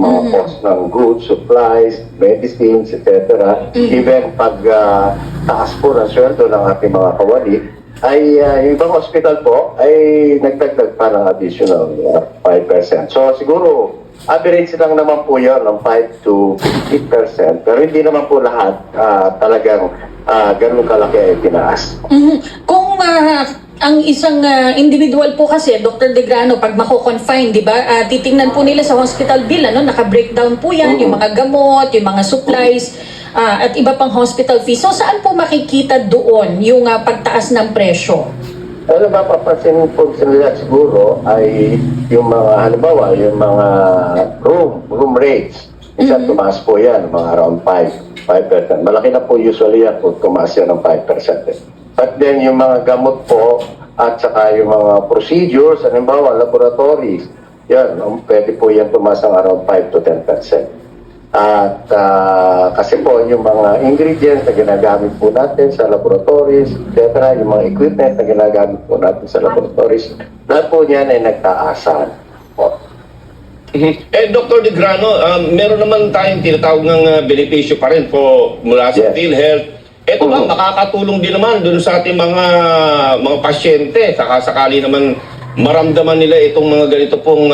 yung mga cost ng goods, supplies, medicines, etc. Even pag taas po ng sweldo ng ating mga kawali, ay yung ibang hospital po ay nagdagdag pa ng additional 5%. So siguro, average lang naman po yun ng 5 to 8%. Pero hindi naman po lahat talagang ganun kalaki ay tinaas. Kung ang isang individual po kasi, Dr. Degrano, pag mako-confine, di ba, titingnan po nila sa hospital bill, naka-breakdown po yan, yung mga gamot, yung mga supplies, at iba pang hospital fees. So saan po makikita doon yung pagtaas ng presyo? Ano ba papansin po nila siguro ay yung mga, halimbawa, yung mga room rates. Minsan tumaas po yan, mga around 5%. Malaki na po usually yan kung tumaas yan ng 5%. But then yung mga gamot po at saka yung mga procedures, halimbawa, laboratories, yan, pwede po yan tumaas ng around 5 to 10%. At kasi po yung mga ingredients na ginagamit po natin sa laboratories, etc., yung mga equipment na ginagamit po natin sa laboratories, lahat po niyan ay nagtaasan. Dr. Degrano, meron naman tayong tinatawag ng benepisyo pa rin po mula sa PhilHealth. Ito ba, makakatulong din naman dun sa ating mga pasyente, sakali naman maramdaman nila itong mga ganito pong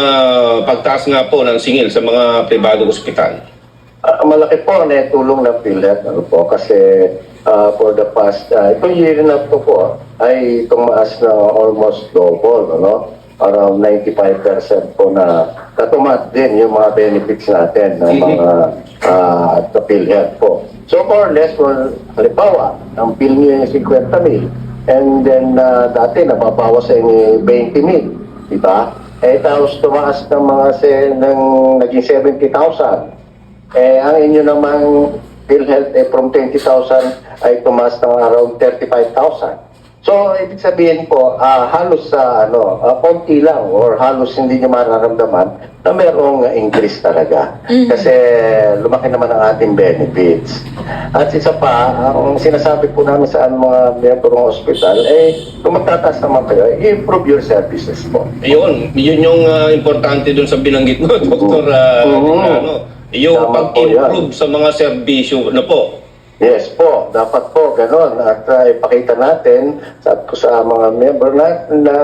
pagtaas nga po ng singil sa mga pribadong ospital. Malaki po na tulong ng PhilHealth kasi for the past, itong year na ito po ay tumaas na almost double, around 95% po na natumat din yung mga benefits natin ng mga sa PhilHealth po. So more or less, halimbawa, ang bill niyo yung 50,000 and then dati nababawas sa inyo 20,000, di ba? Tapos tumaas ng mga naging 70,000. Ang inyo namang PhilHealth from 20,000 ay tumaas ng around 35,000. So, ibig sabihin po, halos konti lang or halos hindi nyo mararamdaman na mayroong increase talaga. Kasi lumaki naman ang ating benefits. At isa pa, ang sinasabi po namin sa mga miyembro ng hospital, kung magtataas naman kayo, improve your services po. Yun yung importante dun sa binanggit mo, Dr. Degrano. Yung pag-improve sa mga serbisyo na po. Yes po, dapat po ganon at ipakita natin sa mga member na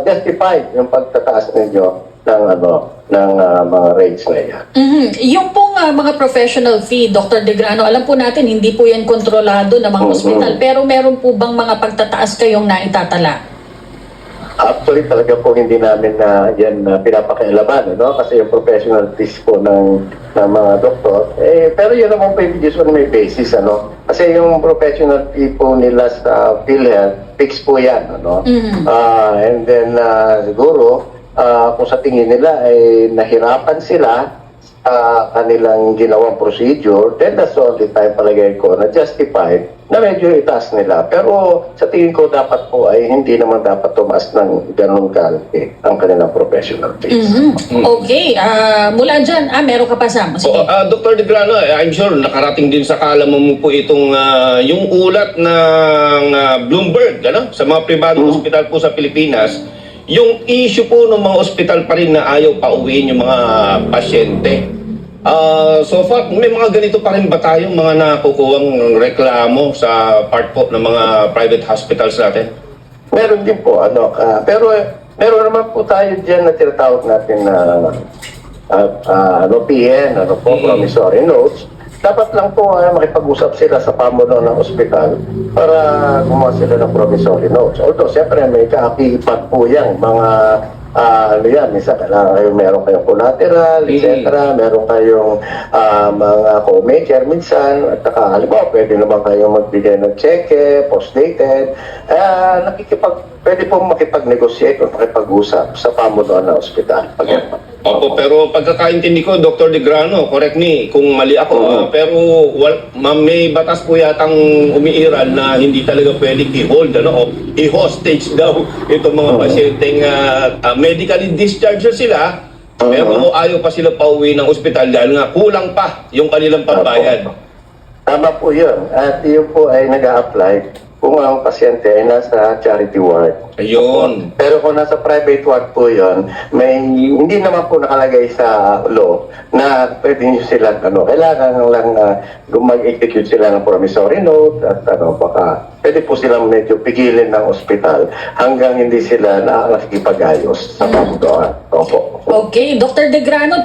justified yung pagtataas ninyo ng mga rates na yan. Yung pong mga professional fee, Dr. Degrano, alam po natin hindi po yan kontrolado ng mga ospital, pero meron po bang mga pagtataas kayong naitatala? Actually, talaga po hindi namin yan pinapakialaman, kasi yung professional fees po ng mga doktor. Pero yun naman po yung usually may basis, Kasi yung professional fee po nila sa PhilHealth, fix po yan, And then, siguro, kung sa tingin nila ay nahirapan sila kanilang ginawang procedure, then that's all the time palagay ko na justified na medyo itaas nila. Pero sa tingin ko dapat po ay hindi naman dapat tumaas ng ganun kalaki ang kanilang professional fees. Okay, mula dyan, meron ka pa, Sam. Sige. Dr. Degrano, I'm sure nakarating din sa kaalaman mo po itong yung ulat ng Bloomberg sa mga pribadong ospital po sa Pilipinas. Yung issue po ng mga ospital pa rin na ayaw pauwiin yung mga pasyente. So far, may mga ganito pa rin ba tayong mga nakukuhang reklamo sa part po ng mga private hospitals natin? Meron din po, pero meron naman po tayo dyan na tinatawag natin na PN, promissory notes. Dapat lang po makipag-usap sila sa pamuno ng ospital para gumawa sila ng promissory notes. Although, siyempre, may kaakibat po yan, mga minsan kailangan kayo, meron kayong collateral, etc. Meron kayong mga co-major minsan, at halimbawa, pwede naman kayong magbigay ng cheque, post-dated. Pwede po makipag-negotiate o makipag-usap sa pamuno ng ospital. Opo, pero pagkakaintindi ko, Dr. Degrano, correct me kung mali ako, pero may batas po yatang umiiral na hindi talaga pwedeng i-hold, o i-hostage daw itong mga pasyenteng medically discharged sila, pero ayaw pa sila pauwi ng ospital dahil nga kulang pa yung kanilang pambayad. Tama po yun. At yun po ay nag-a-apply kung ang pasyente ay nasa charity ward. Ayun. Pero kung nasa private ward po yun, hindi naman po nakalagay sa law na pwede nyo sila, kailangan lang mag-execute sila ng promissory note at baka pwede po silang medyo pigilin ng ospital hanggang hindi sila nakakipag-ayos sa paggawa. Opo. Okay, Dr. De Grano,